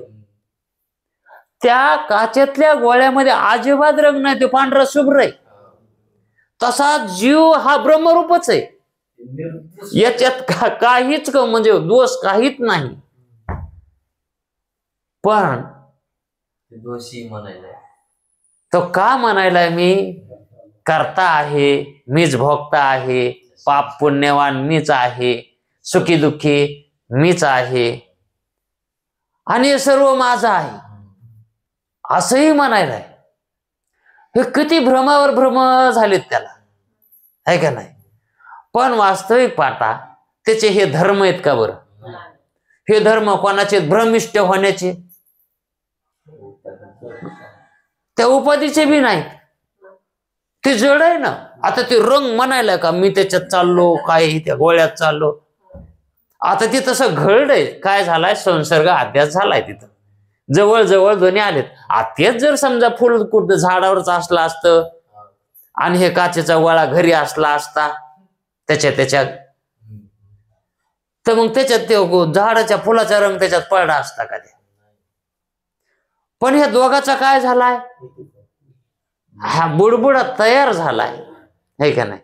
त्या काचेतल्या गोळ्यामध्ये अजिबात रंग नाही, ते पांढरा शुभ्र आहे. तसा जीव हा ब्रह्मरूपच आहे. याच्यात काहीच म्हणजे दोष काहीच नाही. पण दोषी म्हणायला तो का म्हणायला? मी करता आहे, मीच भोगता आहे, पाप पुण्यवान मीच आहे, सुखी दुःखी मीच आहे, आणि हे सर्व माझं आहे असंही म्हणायलाय. हे किती भ्रमावर भ्रम झालेत त्याला, आहे का नाही? पण वास्तविक पाहता त्याचे हे धर्म आहेत का बरं? हे धर्म कोणाचे? भ्रमिष्ट होण्याचे. त्या उपाधीचे बी नाहीत. ते जड आहे ना. आता ते रंग म्हणायला का मी त्याच्यात चाललो, काय त्या गोळ्यात चाललो. आता ते तसं घडलंय. काय झालाय? संसर्ग अध्यास झालाय. तिथं जवळ जवळ दोन्ही आलेत. तेच जर समजा फुल कुठं झाडावरच असलं असतं आणि हे काचेचा गोळा घरी असला असता त्याच्या तर मग त्याच्यात ते झाडाच्या फुलाचा रंग त्याच्यात पडला असता का? पण ह्या दोघाचा काय झालाय? हा बुडबुडा तयार झालाय, है का नाही?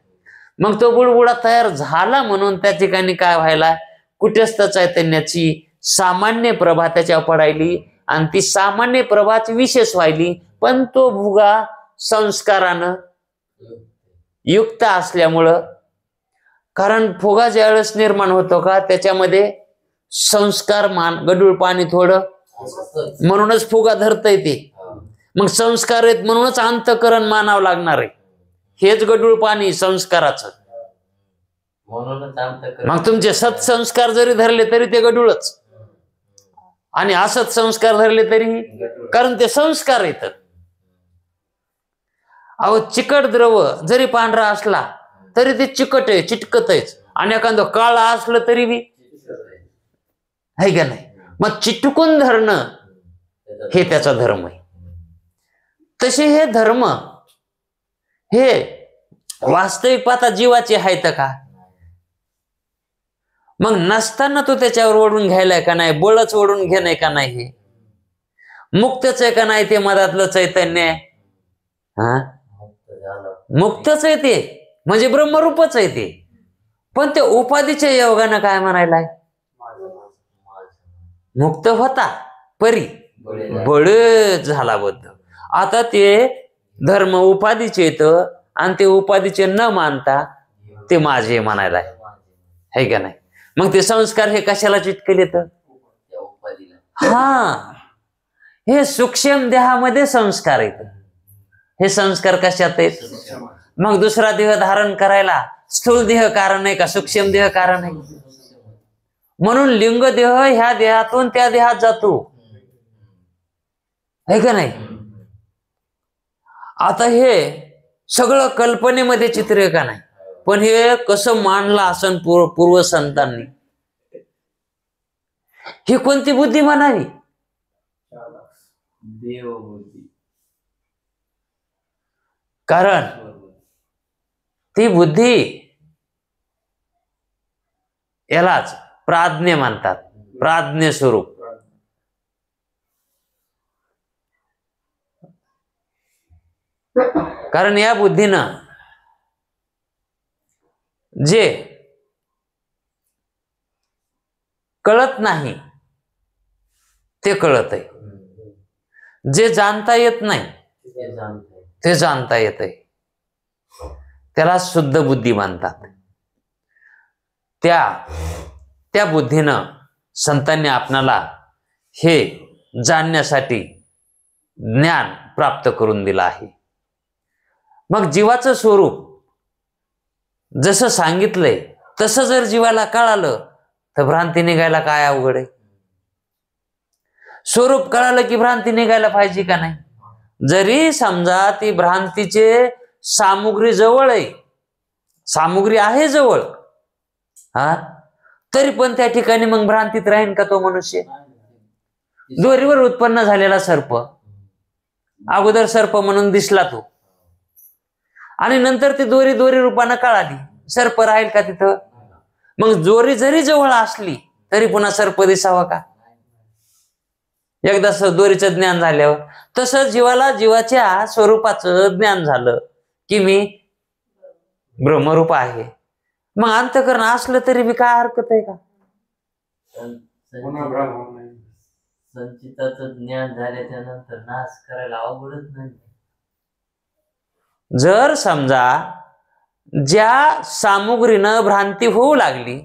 मग तो बुडबुडा तयार झाला म्हणून त्या ठिकाणी काय व्हायला? कुटस्थ चैतन्याची सामान्य प्रभा त्याच्यावर पडायली आणि ती सामान्य प्रभाच विशेष व्हायली. पण तो भुगा संस्कारानं युक्त असल्यामुळं, कारण फुगा ज्यावेळेस निर्माण होतो का त्याच्यामध्ये संस्कार मान गडूळ पाणी थोडं, म्हणूनच फुगा धरतय ते. मग संस्कार आहेत म्हणूनच अंतःकरण मानावं लागणार आहे. हेच गडूळ पाणी संस्काराचं. मग तुमचे सत्संस्कार जरी धरले तरी ते गडूळच. आणि असंच संस्कार धरले तरी, कारण ते संस्कार येतात. अहो चिकट द्रव जरी पांढरा असला तरी ते चिकट आहे, चिटकत आहेच. आणि एखादं काळा असलं तरी बी आहे का नाही. मग चिटकून धरणं हे त्याचा धर्म आहे. तसे हे धर्म हे वास्तविक पाहता जीवाचे आहेत का? मग नसताना तो त्याच्यावर ओढून घ्यायलाय का नाही, बळच ओढून घेणं का नाही, हे मुक्तच आहे का नाही ते मधातलं चैतन्य? हा मुक्तच आहे ते, म्हणजे ब्रह्मरूपच आहे ते. पण ते उपाधीच्या योगानं काय म्हणायलाय, मुक्त होता परी बळ झाला बद्ध. आता ते धर्म उपाधीचे येतं आणि ते उपाधीचे न मानता ते माझे म्हणायला आहे का नाही. मग ते संस्कार हे कशाला चिटकले तर, हा हे सूक्ष्म देहामध्ये संस्कार येत. हे संस्कार कशात आहेत? मग दुसरा देह धारण करायला स्थूल देह कारण आहे का सूक्ष्म देह कारण आहे? म्हणून लिंग देह ह्या देहातून त्या देहात जातो, आहे का नाही. आता हे सगळं कल्पनेमध्ये चित्र आहे का नाही, पण हे कसं मांडलं असन पूर्व संतांनी. ही कोणती बुद्धी म्हणावी? देव बुद्धी. कारण ती बुद्धी यालाच प्राज्ञ म्हणतात, प्राज्ञ स्वरूप. कारण या बुद्धीनं जे कळत नाही ते कळत आहे, जे जाणता येत नाही ते जाणता येत आहे. त्याला शुद्ध बुद्धी म्हणतात. त्या बुद्धीनं संतांनी आपणाला हे जाणण्यासाठी ज्ञान प्राप्त करून दिलं आहे. मग जीवाचं स्वरूप जसं सांगितलंय तसं जर जीवाला कळालं तर भ्रांती निघायला काय अवघड आहे. स्वरूप कळालं की भ्रांती निघायला पाहिजे का नाही. जरी समजा ती भ्रांतीचे सामुग्री जवळ आहे, सामुग्री आहे जवळ, हा तरी पण त्या ठिकाणी मग भ्रांतीत राहीन का तो मनुष्य. दोरीवर उत्पन्न झालेला सर्प अगोदर सर्प म्हणून दिसला तो, आणि नंतर ती दोरी रूपानं कळाली, सर्प राहील का तिथं. मग दोरी जरी जवळ असली तरी पुन्हा सर्प दिसावा का. एकदा दोरीचं ज्ञान झाल्यावर तसं जीवाला जीवाच्या स्वरूपाचं ज्ञान झालं की मी ब्रह्मरूप आहे. मग अंतःकरण असलं तरी बी काय हरकत आहे का. संचिताचं ज्ञान झाल्याच्या नंतर नाश करायला अवघडच नाही. जर समजा ज्या सामुग्रीनं भ्रांती होऊ लागली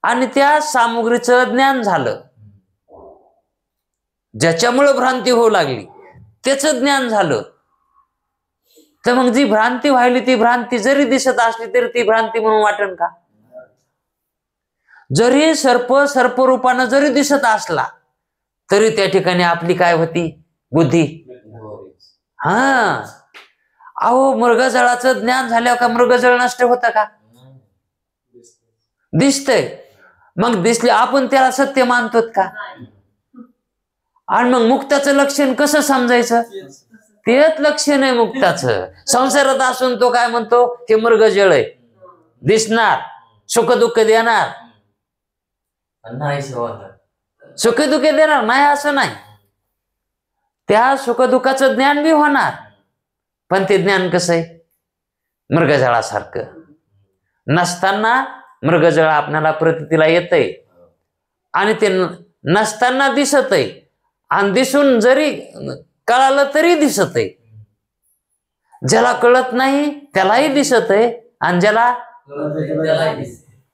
आणि त्या सामुग्रीचं ज्ञान झालं, ज्याच्यामुळे भ्रांती होऊ लागली त्याचं ज्ञान झालं, तर मग जी भ्रांती व्हायली ती भ्रांती जरी दिसत असली तरी ती भ्रांती म्हणून वाटेल का. जरी सर्प रूपानं जरी दिसत असला तरी त्या ठिकाणी आपली काय होती, बुद्धी. हा अहो मृगजळाचं ज्ञान झाल्यावर का मृगजळ नष्ट होतं का. दिसतंय, मग दिसले आपण त्याला सत्य मानतो का. आणि मग मुक्ताचं लक्षण कसं समजायचं, तेच लक्षण आहे मुक्ताचं. संसारात असून तो काय म्हणतो, हे मृगजळ आहे, दिसणार, सुख दुःख देणार, सुख दुःख देणार नाही असं नाही. त्या सुखदुःखाचं ज्ञान बी होणार, पण ते ज्ञान कसं आहे, मृगजळासारखं. नसताना मृगजळ आपल्याला प्रतीला येतंय आणि ते नसताना दिसत आहे, आणि दिसून जरी कळालं तरी दिसत आहे. ज्याला कळत नाही त्यालाही दिसत आहे, आणि ज्याला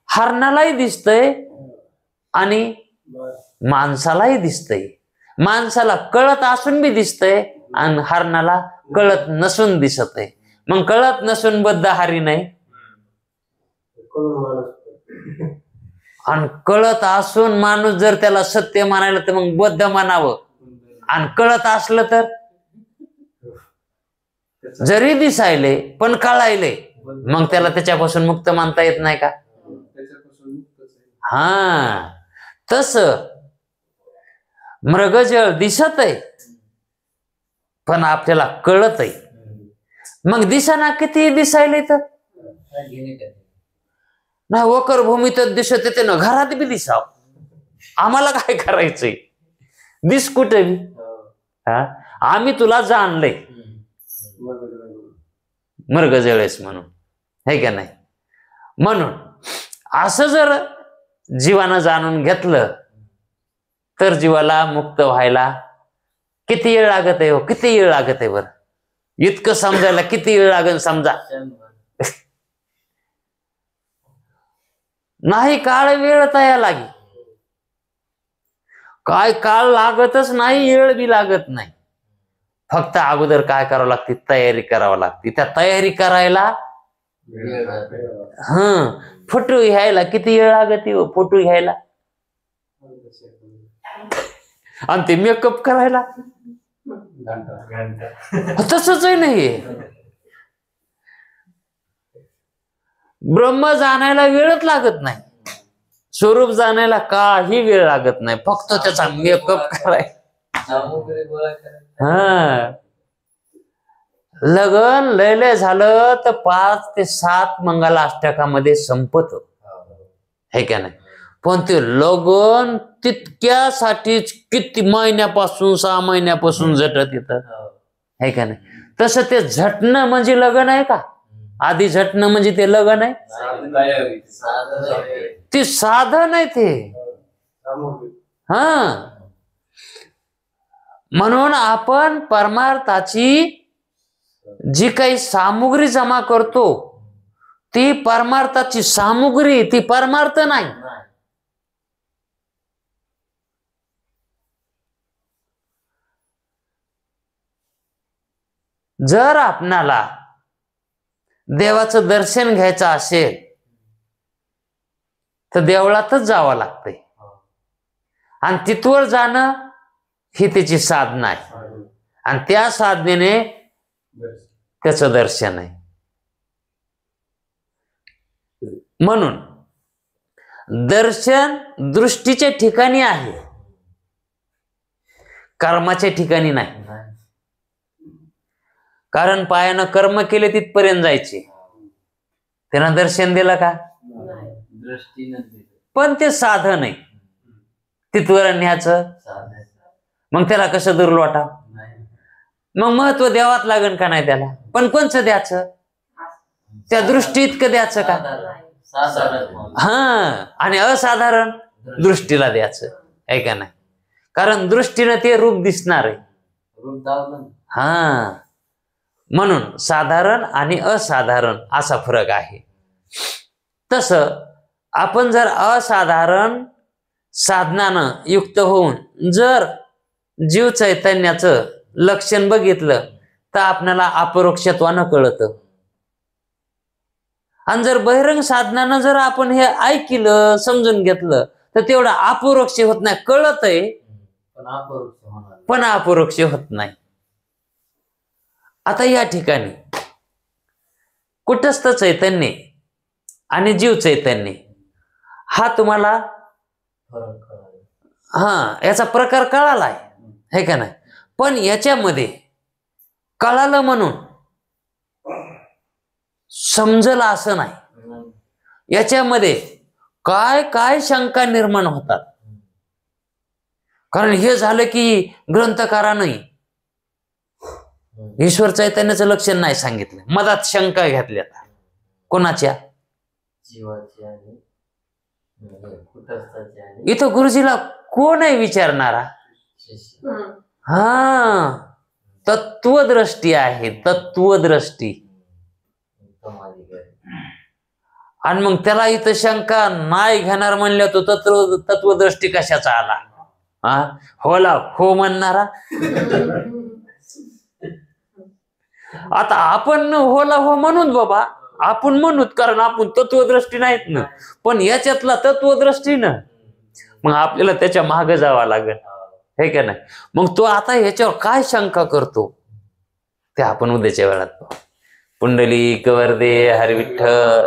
हरणालाही दिसतंय आणि माणसालाही दिसतंय. माणसाला कळत असून बी दिसतंय आणि हरणाला कळत नसून दिसत आहे. मग कळत नसून बद्ध हरी नाही, आणि कळत असून माणूस जर त्याला सत्य मानायला तर मग बद्ध मानावं, आणि कळत असलं तर जरी दिसायले पण कळायले मग त्याला त्याच्यापासून मुक्त मानता येत नाही का? हा, तस मृगजळ दिसत आहे पण आपल्याला कळत आहे. मग दिसाना किती दिसायले तर नाही, वकर भूमीतच दिसत येते ना, घरात बी दिसाव, आम्हाला काय करायचंय, दिस कुठे बी. हा, आम्ही तुला जाणलंय मृगजळेस म्हणून, हे का नाही? म्हणून असं जर जीवानं जाणून घेतलं तर जीवाला मुक्त व्हायला किती वेळ लागत आहे हो, किती वेळ लागत आहे बरं? इतकं समजायला किती वेळ लागेल समजा? नाही, काळ वेळ तया लागी, काय काळ लागतच नाही, वेळ बी लागत नाही. फक्त अगोदर काय करावं लागते? तयारी करावं लागते. त्या तयारी करायला फोटो घ्यायला किती वेळ लागते हो? फोटो घ्यायला आणि ते मेकअप करायला तसंच आहे. नाही, ब्रह्म जाणायला वेळच लागत नाही, स्वरूप जाणायला काही वेळ लागत नाही, फक्त त्याचा मेकअप करायला. हा, लगन लय झालं तर 5 ते 7 मंगलाष्टकामध्ये संपत, हे का नाही? पण ते लगन तितक्यासाठीच किती महिन्यापासून 6 महिन्यापासून झटत येतं, हे का नाही? तसं ते झटणं म्हणजे लगन आहे का? आधी झटणं म्हणजे ते लगन आहे? ते साधन आहे ते. हा, म्हणून आपण परमार्थाची जी काही सामुग्री जमा करतो ती परमार्थाची सामुग्री, ती परमार्थ नाही. जर आपणाला देवाचं दर्शन घ्यायचं असेल तर देवळातच जावं लागतंय, आणि तिथवर जाणं ही त्याची साधना आहे, आणि त्या साधनेने त्याचं दर्शन आहे. म्हणून दर्शन दृष्टीच्या ठिकाणी आहे, कर्माच्या ठिकाणी नाही. कारण पायानं कर्म केले तिथपर्यंत जायचे, त्यांना दर्शन दिलं का? पण ते साधन आहे, तिथवर न्यायचं. मग त्याला कसं दूर लोटा? मग महत्व द्यावाच लागेल का नाही त्याला? पण कोणचं द्यायचं? त्या दृष्टी इतकं द्यायचं का? हा, आणि असाधारण दृष्टीला द्यायचं, आहे का नाही? कारण दृष्टीनं ते रूप दिसणार आहे. हा, म्हणून साधारण आणि असाधारण असा फरक आहे. तसं आपण जर असाधारण साधनानं युक्त होऊन जर जीव चैतन्याचं लक्षण बघितलं तर आपल्याला अपरोक्षत्वानं कळतं. आणि जर बहिरंग साधनानं जर आपण हे ऐकलं, समजून घेतलं तर तेवढं अपरोक्ष होत नाही. कळत आहे पण अपरोक्ष होत नाही. आता या ठिकाणी कुटस्थ चैतन्य आणि जीव चैतन्य हा तुम्हाला याचा प्रकार कळाला आहे, हे का नाही? पण याच्यामध्ये कळालं म्हणून समजलं असं नाही. याच्यामध्ये काय काय शंका निर्माण होतात. कारण हे झालं की ग्रंथकारांनी ईश्वर चैतन्याचं लक्षण नाही सांगितलं, मधात शंका घेतल्या. कोणाच्या? इथं गुरुजीला कोण आहे विचारणारा? हा, तत्वदृष्टी आहे, तत्वदृष्टी. आणि मग त्याला इथं शंका नाही घेणार म्हणल्या तो तत्वदृष्टी कशाचा आला? होला हो म्हणणारा. आता आपण होला हो म्हणून बाबा आपण म्हणूत, कारण आपण तत्वदृष्टी नाहीत ना, पण याच्यातला तत्वदृष्टी ना, मग आपल्याला त्याच्या मागे जावं लागेल, हे का नाही? मग तो आता ह्याच्यावर काय शंका करतो ते आपण उद्याच्या वेळात पाहू. पुंडलिक वरदे हरी विठ्ठल.